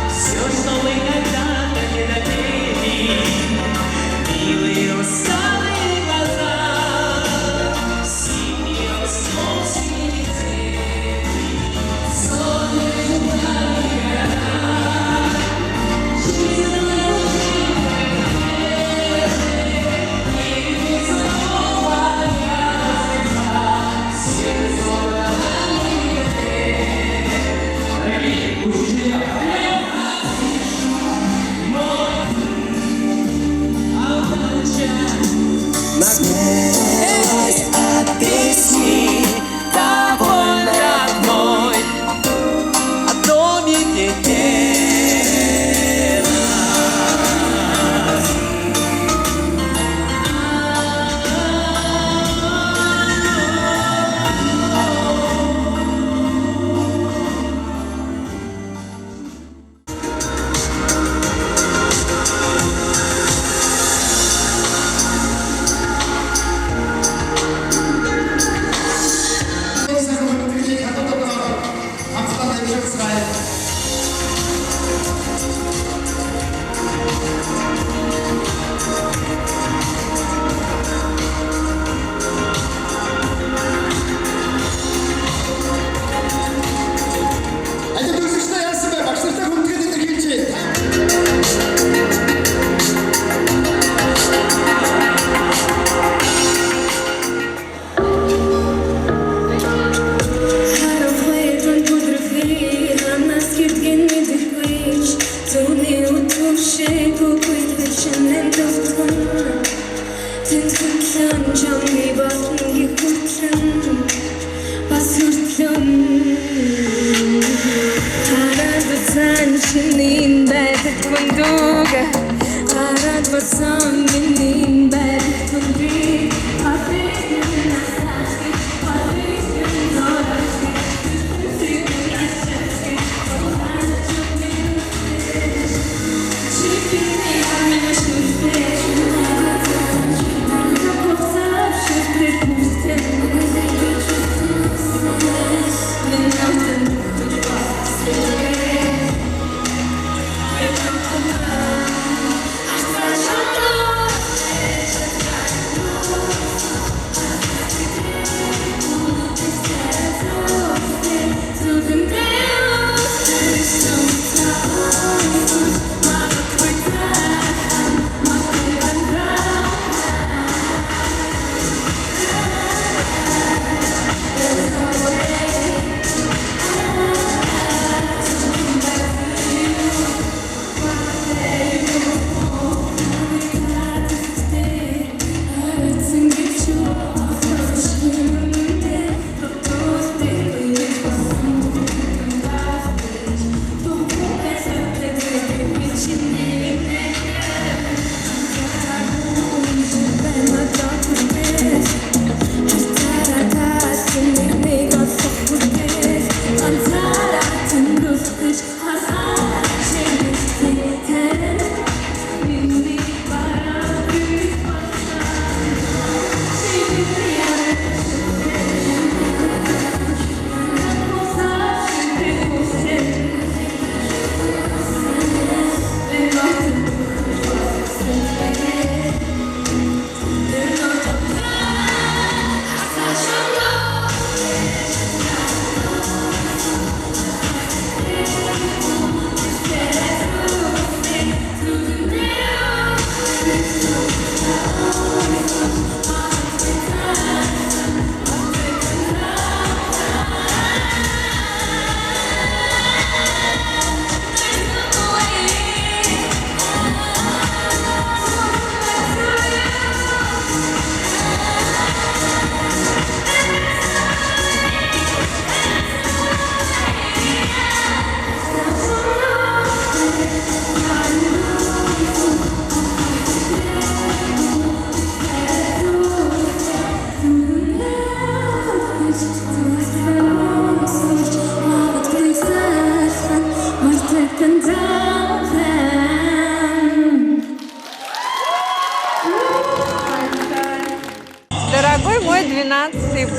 все, что мы когда-то не надели. Милые усталые глаза, синие солнечные тени, сонные города. Жизненная не снова я сердце. Смелость от песни довольно одной, одно мне не делать. Артва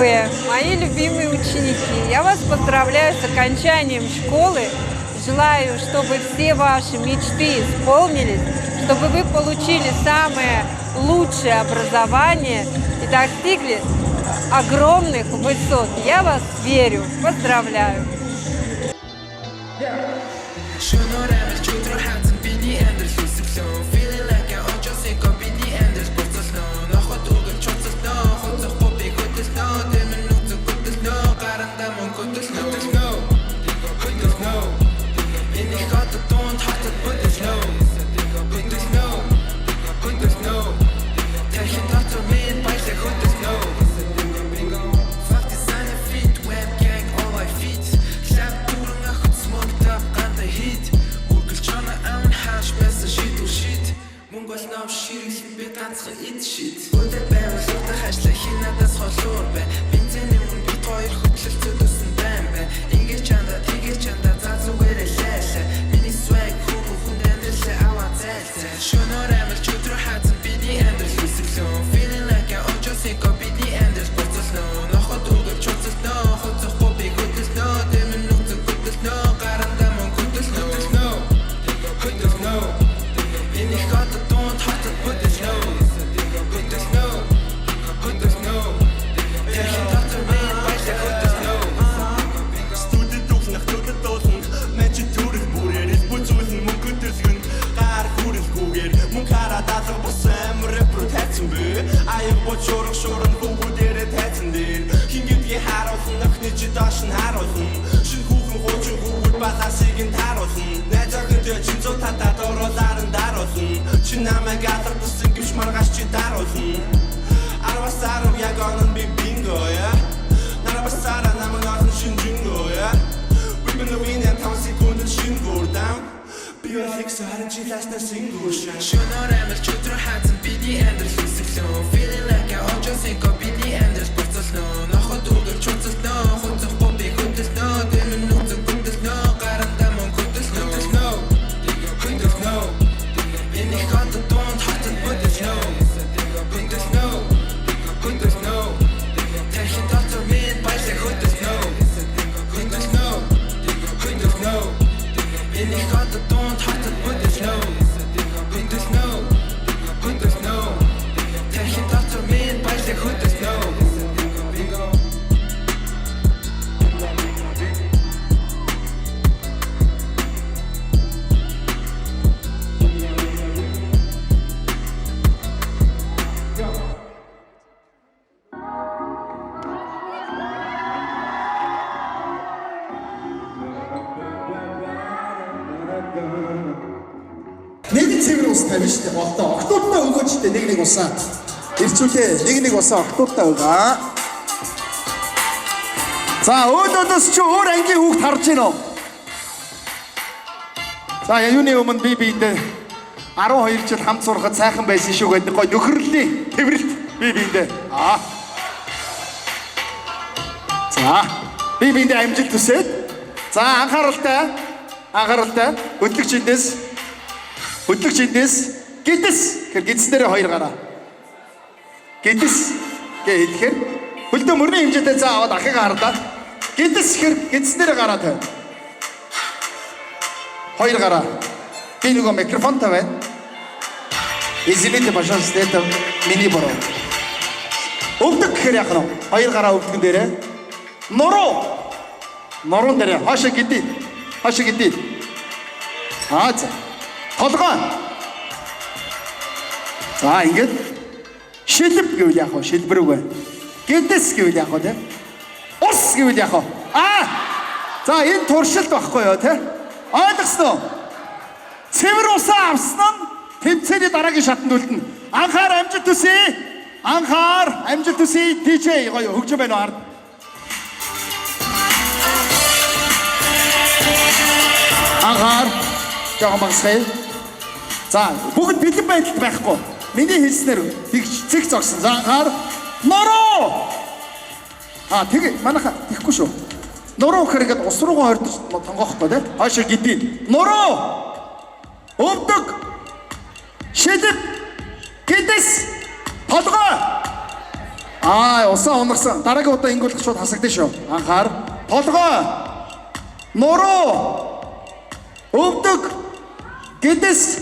Б, мои любимые ученики, я вас поздравляю с окончанием школы. Желаю, чтобы все ваши мечты исполнились, чтобы вы получили самое лучшее образование и достигли огромных высот. Я вас верю. Поздравляю. Нэг цэвэр ус тавина шүү дээ. Одоо октоодтай өгөөч дээ нэг усаа. Ирчүүлээ нэг усаа октоодтай өгөө. За өөдөөс чи өөр ангийн хүүхд харж гинөө. За юуны өмнө би биэндээ 12 жил хамт сурахад сайхан байсан шүү гэдэг гой нөхрөлийн тэврэлт би биэндээ. За би биэндээ амжилт хүсээд. За анхааралтай хөдлөгчиндээс гидс гэр гидснэрээ хоёр гараа. Гидс гээ хэлэхээр хөлдөө мөрний хэмжээтэй цаа аваад ахыг хардаа. Гидс хэр гидснэрээ гараа тавь. Хоёр гараа. Би нөгөө микрофон тавь. Извините, пожалуйста, это миний бороо. Өвдөг гэхээр яах нь? Хоёр гараа өвдгөн дээрээ. Нуруу дээрээ хаашаа гидээ. За. Толгой. За ингээд шилб гэвэл яах вэ? Шилбэр үгүй. Гидс гэвэл яах вэ? Ус гэвэл яах вэ? За энэ туршилт байхгүй юу те? Ойлгосноо? Цэвэр усаа авсан нь тэмцээний дараагийн шатанд үлдэнэ. Анхаар амжилт хүсье. DJ гоё хөгжим байна уу ард? Анхаар жоохон багсгая. За бүгд бэлэн байдалд байхгүй. Миний хэлснээр зэг зогсон. За анхаар нуруу. Тэгээ манайха тэхгүй шүү. Нуруу гэхээр ингээд ус руугаа ордож тонгоохгүй те. Хаашаа гидээ. Нуруу. Өвдөг. Шилб. Гидс. Толгой. Усаа унгасан. Дараагийн удаа ингэвэл шууд хасагдана шүү. Анхаар. Толгой. Нуруу. Өвдөг. Гэдэс.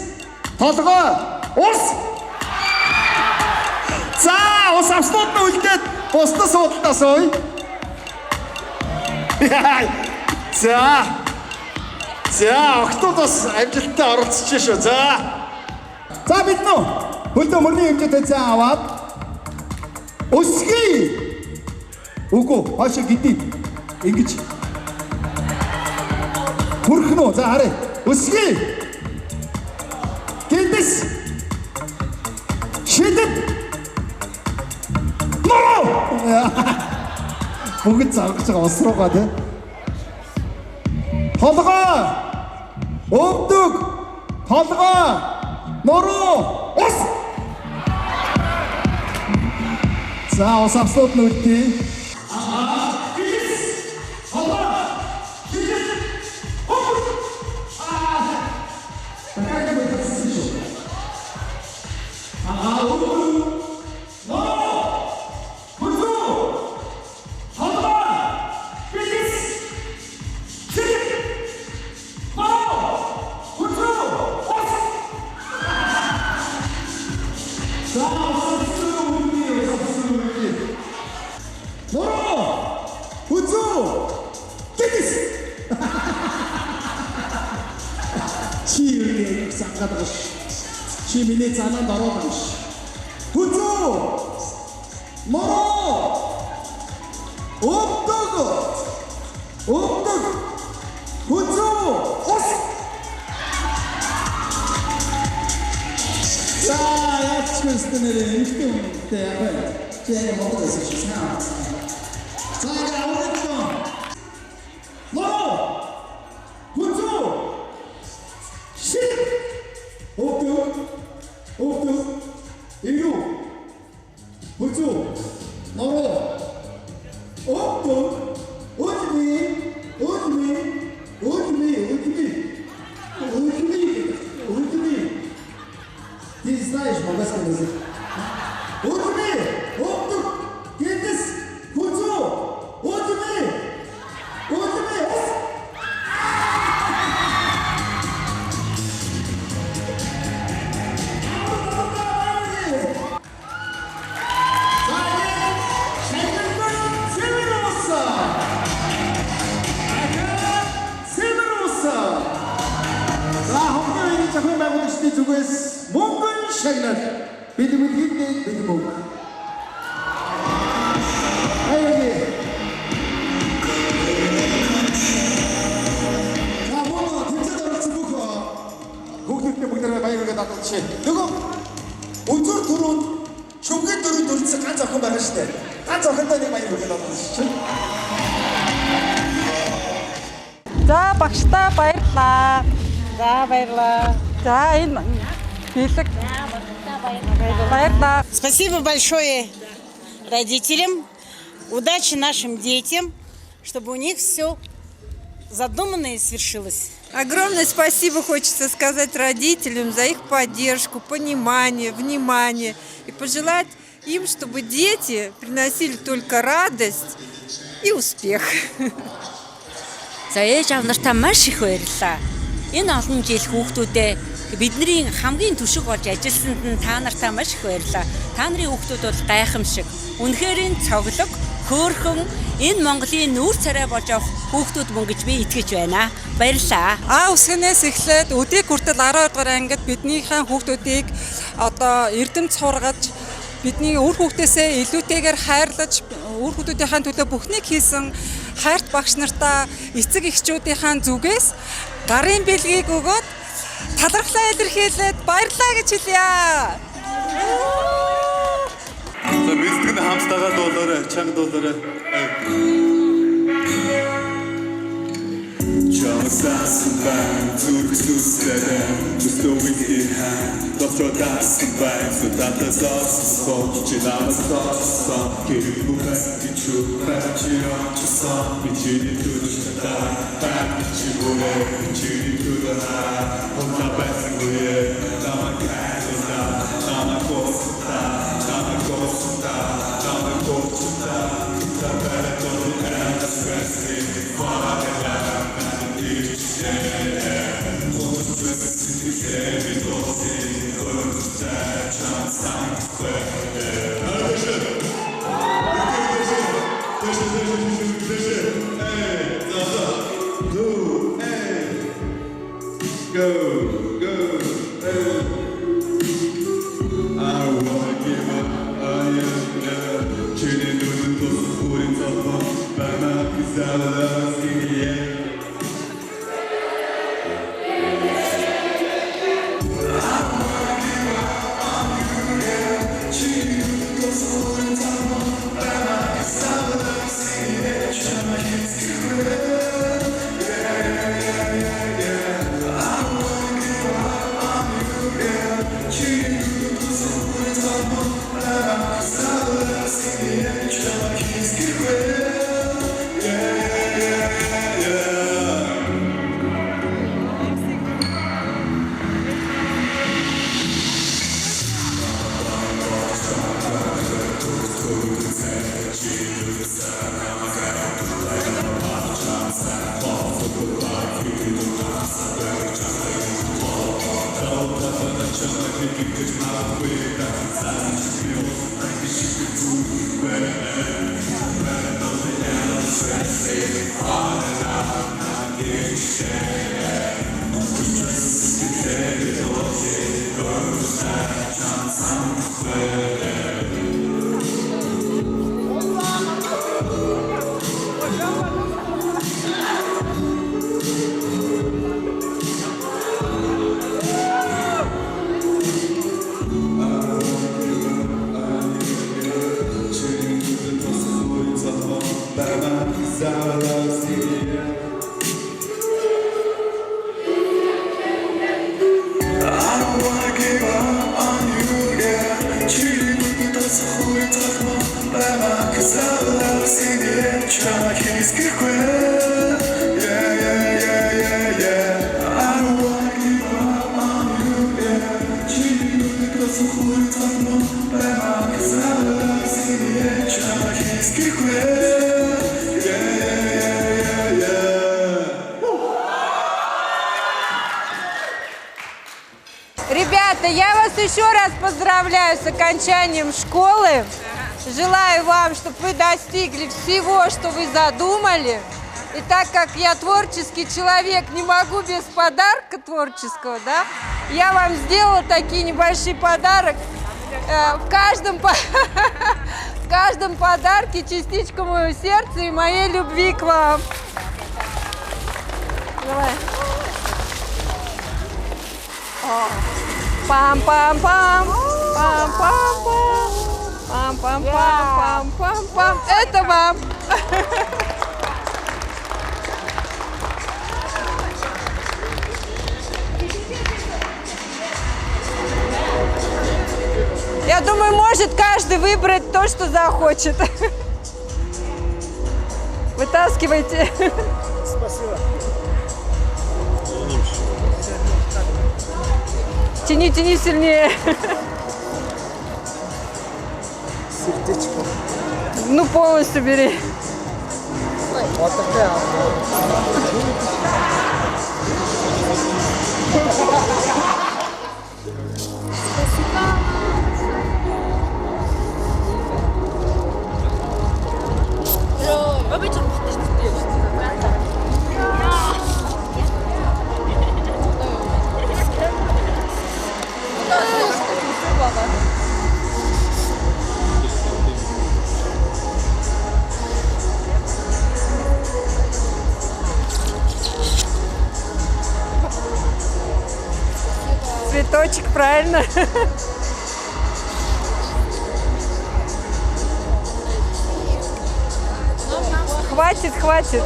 Толгой. Ус. За, ус авснууд нь үлдээд бусдаа суудалтаа сууя. За, октод бас амжилттай оролцож шүү. За бид нөө хөлөө мөрний хэмжээтэй цаа аваад өсгий. Үгүй, хашаа гидий. Ингэж. Хүрхнөө. За харъя. Өсгий. Гэдэс. Шидэт. Ноо. Бүгд заргаж байгаа ус руугаа тий. Толгой. Өвдөг. Толгой. Нуруу. Ус. За ус авснууд нь үлдээ. Чи миний цаанаа дороод байна ш. Хүзүү. Мороо. Өвдөг. Хүзүү. Ус. За, яач мэстэнэрэ эмхтэй үнэтэй яваа. Чээ модоос шиснаа. За, аврагдсан. Мороо. Хүзүү. Шит. Өвдөг, ирүү, хүзүү, нороо, өвдөг, өдмий. Ты знаешь болгарский язык? Өдмий, өвдөг, гэдэс, хүзүү, өдмий. Захын байгуулагчдын зүгээс мөнгөн шагнал бид мэдгэдэг бид мөнгө. Аяги. За мөнгө тэмцээд оролцсон бүх хүүхдүүдтэй бүгдээ баярлалаа татгалцъя. Нөгөө өнцөр түрүүнд шүмгэн дөрөв дөрөлцсөн ганц охин байгаа шүү дээ. Ганц охинтой нэг баярлалаа татгалцъя. За багштай баярлалаа. За баярлалаа. За энэ бэлэг баярлалаа. Спасибо большое родителям. Удачи нашим детям, чтобы у них все задуманное свершилось. Огромное спасибо хочется сказать родителям за их поддержку, понимание, внимание. И пожелать им, чтобы дети приносили только радость и успех. За ээж аав нартай маш их баярлалаа. Энэ олон жил хүүхдүүдээ бидний хамгийн түшиг болж ажилласанд нь та нартай маш их баярлалаа. Та нарын хүүхдүүд бол гайхамшиг. Үнэхээр энэ цоглог, хөөрхөн энэ Монголын нүүр царай болж авах хүүхдүүд мөн гэж би итгэж байна. Баярлалаа. Үсгэнээс эхлээд өдийг хүртэл 12 дугаар ангид биднийхэн хүүхдүүдийг одоо эрдэмт сургаж бидний үр хүүхдээсээ илүүтэйгээр хайрлаж үр хүүхдүүдийн төлөө бүхнийг хийсэн хайрт багш нартаа эцэг эхчүүдийн зүгээс гарын бэлгийг өгөөд талархлаа илэрхийлээд баярлалаа гэж хэлье. За бэлтгэн хамтдаа дуулаарай, чанга дуулаарай. Чамсасан байн зүрхлүүсээрээ зүстөвийг ирхэн доцодасан байн зүтатасаас сохч намастасан хэрэг бүхэс чухачиачсан бичиж төлөвчтэй бачигурэ бичиж төлөвчтэй онлайн үе намайг хайрлаа намайг госта намайг Ребята, я вас еще раз поздравляю с окончанием школы. Желаю вам, чтобы вы достигли всего, что вы задумали. И так как я творческий человек, не могу без подарка творческого, да? Я вам сделала такие небольшие подарок. В каждом подарке частичка моего сердца и моей любви к вам. Давай. Пам-пам-пам, пам-пам-пам, пам-пам-пам-пам-пам-пам. Это вам. Я думаю, может каждый выбрать то, что захочет. Вытаскивайте. Спасибо. Тяни, тяни сильнее. Сердечко. Ну, полностью бери. Вот такая. Цветочек, правильно? Хватит, хватит.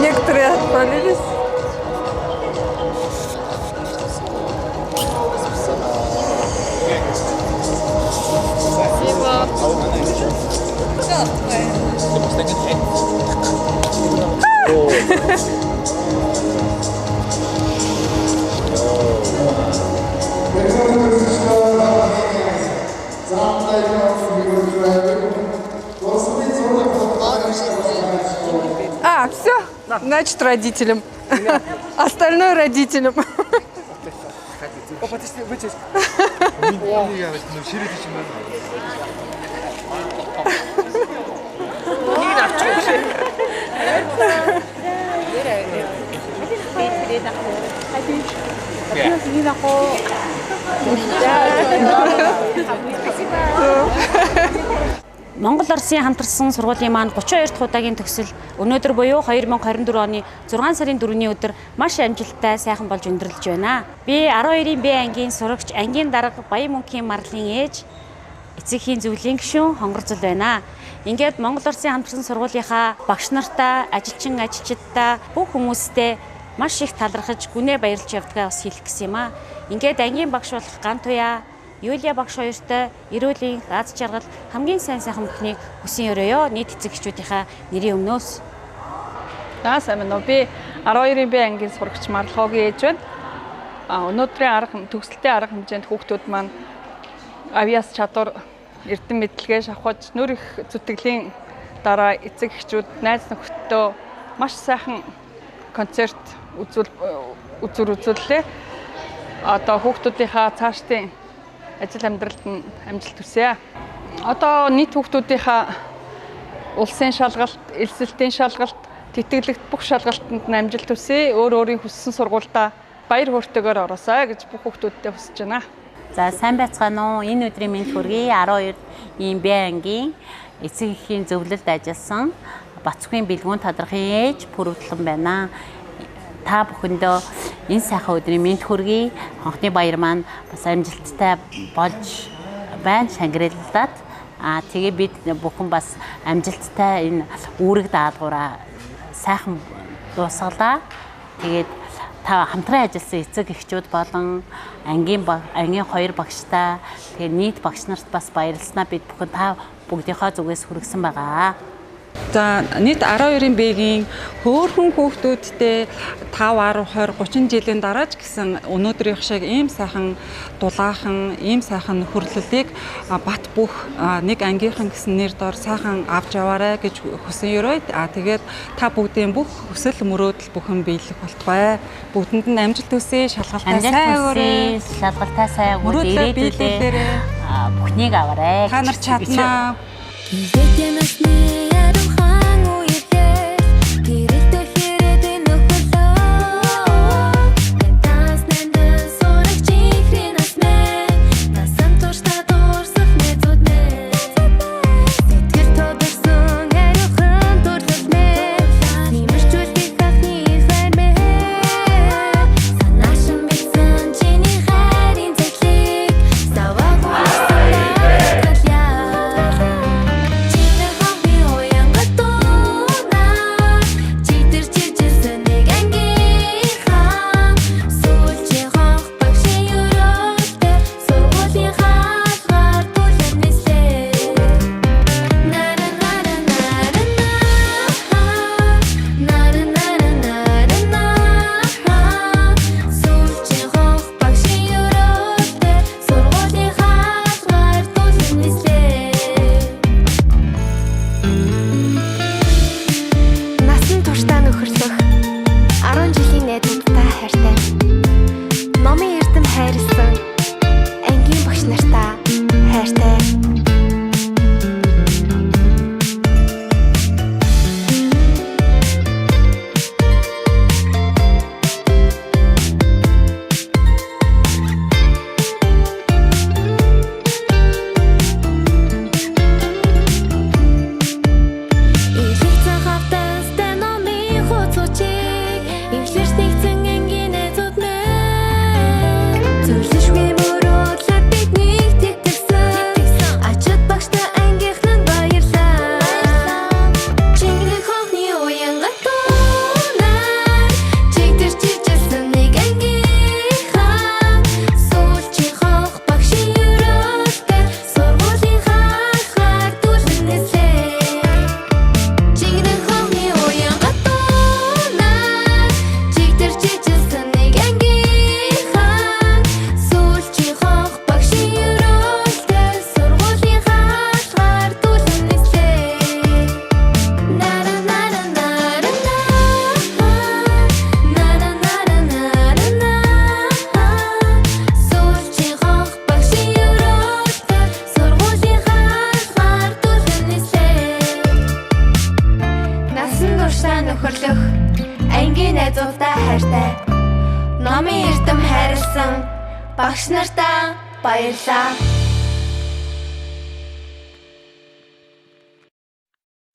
Некоторые отвалились. Заамтай Значит, родителям. Остальное родителям. Подожди, вычесть. Меня научили почему. Монгол Оросын хамтарсан сургуулийн маань 32 дахь удаагийн төгсөл өнөөдөр буюу 2024 оны 6 сарын 4-ний өдөр маш амжилттай сайхан болж өндөрлөж байна. Би 12-ийн Б ангийн сурагч, ангийн дарга Баян мөнхийн марлын ээж, эцэгхийн зөвлөлийн гишүүн Хонгорцол байна. Ингээд Монгол Оросын хамтарсан сургуулийнхаа багш нартай, ажилчин ажилчидтай бүх хүмүүстэй маш их талархаж гүнээ баярлж явдгаа бас хэлэх гэсэн юм аа. Ингээд ангийн багш болох Гантуя, Юлия багш хоёртой эрүүлийн аз жаргал хамгийн сайн бүхнийг хүсэн өрөөё. Нийт эцэгчүүдийнхаа нэрийн өмнөөс. Сайн байна уу? Би 12-ийн Б ангийн сурагч Марлхогийн ээж байна. Өнөөдрийн төгсөлтийн арга хэмжээнд хүүхдүүд маань авиас чадвар, эрдэм мэдлэгээ шавхаж нөр их зүтгэлийн дараа эцэг эхчүүд, найз нөхөдтэй маш сайхан концерт үзүүллээ. Одоо хүүхдүүдийнхаа цаашдын ажил амьдралд нь амжилт хүсье. Одоо нийт хүүхдүүдийнхаа улсын шалгалт, элсэлтийн шалгалт, тэтгэлэгт бүх шалгалтанд нь амжилт хүсье. Өөрийн хүссэн сургуультай баяр хөөртэйгээр ороосаа гэж бүх хүүхдүүдтэй хүсэж байна. За сайн байцгаана уу? Энэ өдрийн мэнд хүргэе. 12-ийн Б ангийн эцэг эхийн зөвлөлд ажилласан Бацхан бэлгүүн тодорхой ээж Пүрвдлэн байна. Та бүхэндөө энэ сайхан өдрийн мэнд хүргэе. Хонхны баяр маань бас амжилттай болж байна Шангирэллаад. Тэгээ бид бүхэн бас амжилттай энэ үүрэг даалгавраа сайхан дуусгалаа. Тэгээд та хамтран ажилласан эцэг эхчүүд болон ангийн хоёр багштай тэгээд нийт багш нарт бас баярлалаа. Бид бүхэн та бүгдийнхөө зүгээс хүргэсэн байгаа. За нийт 12-ийн Б-гийн хөөрхөн хүүхдүүдтэй 5, 10, 20, 30 жилийн дараач гэсэн өнөөдрийнх шиг ийм сайхан дулаахан, ийм сайхан нөхөрлөлийг бат бүх нэг ангийнхан гэсэн нэр дор сайхан авч яваарай гэж хүсэн өрөө. Тэгээд та бүгдийн бүх хүсэл мөрөөдөл бүхэн биелэх болтугай. Бүгдэнд нь амжилт хүсье, шалгалтай сайн өрөө. Шалгалтай сайн өрөө ирээдүйдээ бүхнийг аваарай. Та нар чаднаа. хамгийн найзуудтай хайртай. Номын эрдэм хайрлсан багш нартаа баярлалаа.